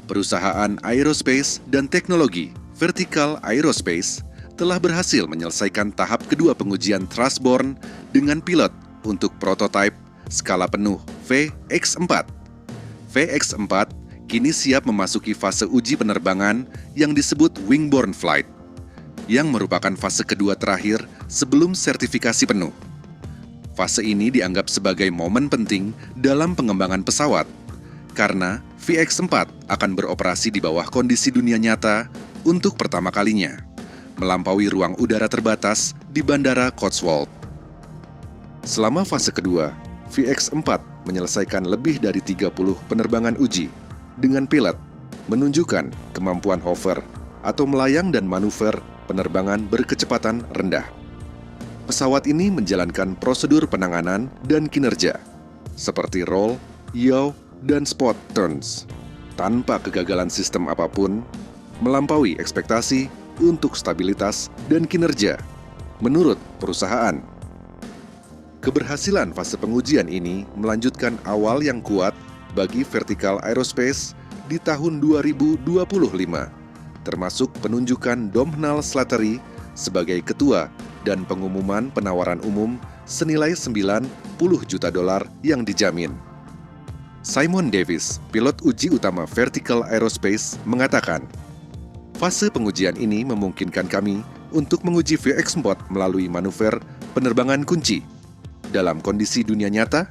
Perusahaan aerospace dan teknologi Vertical Aerospace telah berhasil menyelesaikan tahap kedua pengujian thrust-borne dengan pilot untuk prototipe skala penuh VX4. VX4 kini siap memasuki fase uji penerbangan yang disebut wing-borne flight, yang merupakan fase kedua terakhir sebelum sertifikasi penuh. Fase ini dianggap sebagai momen penting dalam pengembangan pesawat, karena VX4 akan beroperasi di bawah kondisi dunia nyata untuk pertama kalinya, melampaui ruang udara terbatas di Bandara Cotswold. Selama fase kedua, VX4 menyelesaikan lebih dari 30 penerbangan uji dengan pilot, menunjukkan kemampuan hover atau melayang dan manuver penerbangan berkecepatan rendah. Pesawat ini menjalankan prosedur penanganan dan kinerja, seperti roll, yaw, dan spot turns, tanpa kegagalan sistem apapun, melampaui ekspektasi untuk stabilitas dan kinerja, menurut perusahaan. Keberhasilan fase pengujian ini melanjutkan awal yang kuat bagi Vertical Aerospace di tahun 2025, termasuk penunjukan Domhnall Slattery sebagai ketua dan pengumuman penawaran umum senilai $90 juta yang dijamin. Simon Davis, pilot uji utama Vertical Aerospace, mengatakan, "Fase pengujian ini memungkinkan kami untuk menguji VX4 melalui manuver penerbangan kunci dalam kondisi dunia nyata,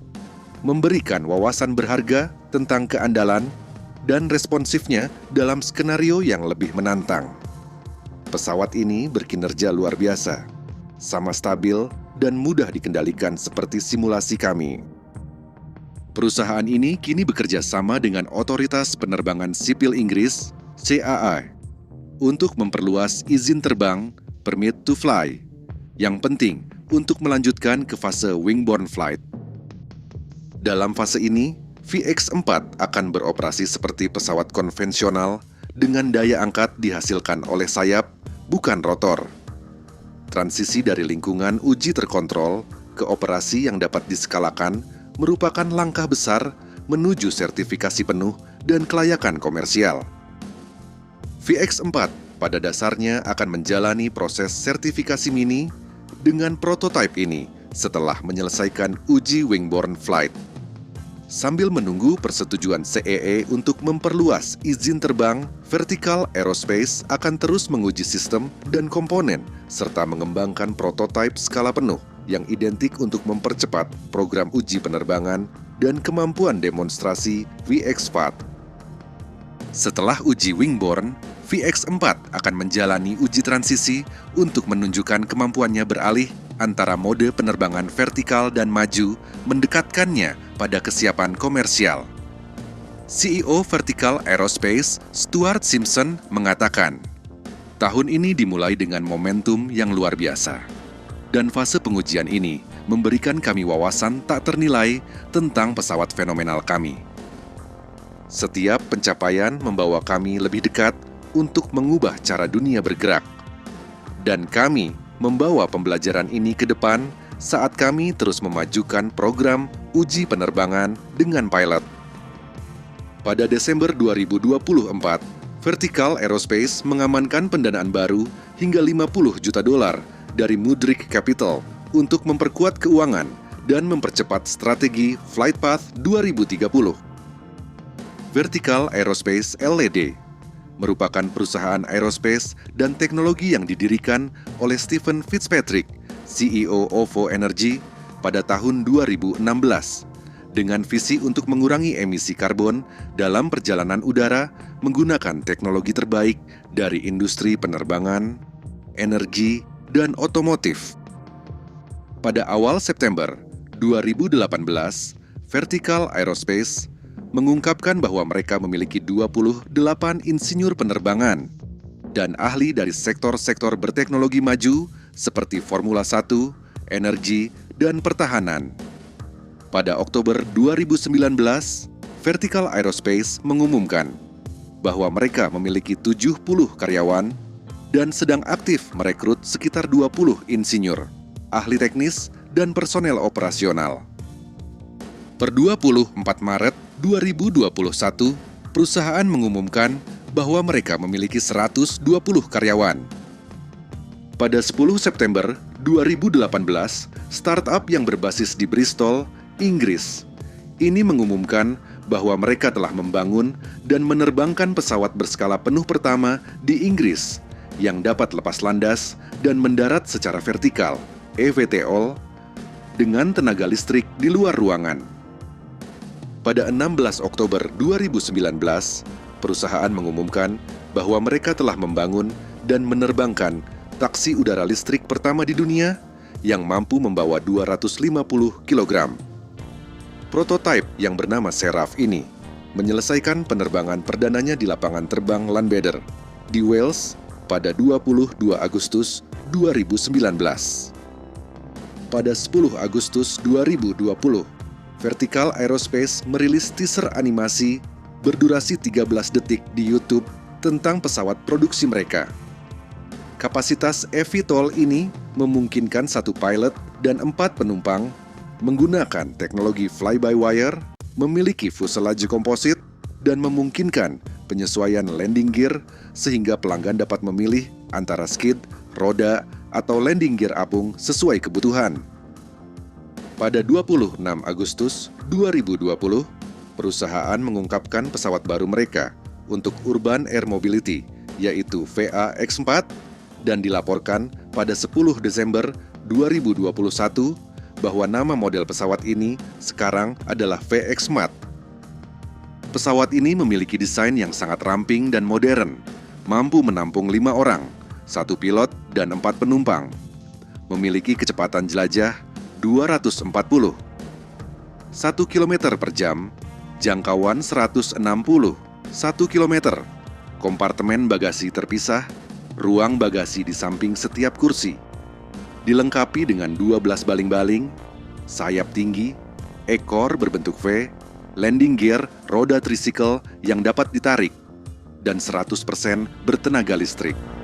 memberikan wawasan berharga tentang keandalan dan responsifnya dalam skenario yang lebih menantang. Pesawat ini berkinerja luar biasa, sama stabil dan mudah dikendalikan seperti simulasi kami." Perusahaan ini kini bekerja sama dengan Otoritas Penerbangan Sipil Inggris, CAA, untuk memperluas izin terbang Permit to Fly, yang penting untuk melanjutkan ke fase wing-borne flight. Dalam fase ini, VX4 akan beroperasi seperti pesawat konvensional dengan daya angkat dihasilkan oleh sayap, bukan rotor. Transisi dari lingkungan uji terkontrol ke operasi yang dapat diskalakan merupakan langkah besar menuju sertifikasi penuh dan kelayakan komersial. VX4 pada dasarnya akan menjalani proses sertifikasi mini dengan prototipe ini setelah menyelesaikan uji wing-borne flight. Sambil menunggu persetujuan CAA untuk memperluas izin terbang, Vertical Aerospace akan terus menguji sistem dan komponen serta mengembangkan prototipe skala penuh yang identik untuk mempercepat program uji penerbangan dan kemampuan demonstrasi VX4. Setelah uji wing-borne, VX4 akan menjalani uji transisi untuk menunjukkan kemampuannya beralih antara mode penerbangan vertikal dan maju, mendekatkannya pada kesiapan komersial. CEO Vertical Aerospace, Stuart Simpson, mengatakan, "Tahun ini dimulai dengan momentum yang luar biasa. Dan fase pengujian ini memberikan kami wawasan tak ternilai tentang pesawat fenomenal kami. Setiap pencapaian membawa kami lebih dekat untuk mengubah cara dunia bergerak. Dan kami membawa pembelajaran ini ke depan saat kami terus memajukan program uji penerbangan dengan pilot." Pada Desember 2024, Vertical Aerospace mengamankan pendanaan baru hingga $50 juta dari Mudrick Capital untuk memperkuat keuangan dan mempercepat strategi Flightpath 2030. Vertical Aerospace Ltd merupakan perusahaan aerospace dan teknologi yang didirikan oleh Stephen Fitzpatrick, CEO OVO Energy, pada tahun 2016, dengan visi untuk mengurangi emisi karbon dalam perjalanan udara menggunakan teknologi terbaik dari industri penerbangan, energi, dan otomotif. Pada awal September 2018, Vertical Aerospace mengungkapkan bahwa mereka memiliki 28 insinyur penerbangan dan ahli dari sektor-sektor berteknologi maju seperti Formula 1, energi, dan pertahanan. Pada Oktober 2019, Vertical Aerospace mengumumkan bahwa mereka memiliki 70 karyawan dan sedang aktif merekrut sekitar 20 insinyur, ahli teknis, dan personel operasional. Per 24 Maret 2021, perusahaan mengumumkan bahwa mereka memiliki 120 karyawan. Pada 10 September 2018, startup yang berbasis di Bristol, Inggris, ini mengumumkan bahwa mereka telah membangun dan menerbangkan pesawat berskala penuh pertama di Inggris yang dapat lepas landas dan mendarat secara vertikal, eVTOL, dengan tenaga listrik di luar ruangan. Pada 16 Oktober 2019, perusahaan mengumumkan bahwa mereka telah membangun dan menerbangkan taksi udara listrik pertama di dunia yang mampu membawa 250 kg. Prototipe yang bernama Seraph ini menyelesaikan penerbangan perdananya di lapangan terbang Llanbedr di Wales pada 22 Agustus 2019. Pada 10 Agustus 2020, Vertical Aerospace merilis teaser animasi berdurasi 13 detik di YouTube tentang pesawat produksi mereka. Kapasitas eVTOL ini memungkinkan 1 pilot dan 4 penumpang menggunakan teknologi fly-by-wire, memiliki fuselage komposit, dan memungkinkan penyesuaian landing gear sehingga pelanggan dapat memilih antara skid, roda, atau landing gear apung sesuai kebutuhan. Pada 26 Agustus 2020, perusahaan mengungkapkan pesawat baru mereka untuk Urban Air Mobility, yaitu VA-X4, dan dilaporkan pada 10 Desember 2021 bahwa nama model pesawat ini sekarang adalah VX-MAT. Pesawat ini memiliki desain yang sangat ramping dan modern, mampu menampung 5 orang, 1 pilot dan 4 penumpang, memiliki kecepatan jelajah 240, 1 km per jam, jangkauan 160, 1 km, kompartemen bagasi terpisah, ruang bagasi di samping setiap kursi, dilengkapi dengan 12 baling-baling, sayap tinggi, ekor berbentuk V, landing gear roda tricycle yang dapat ditarik, dan 100% bertenaga listrik.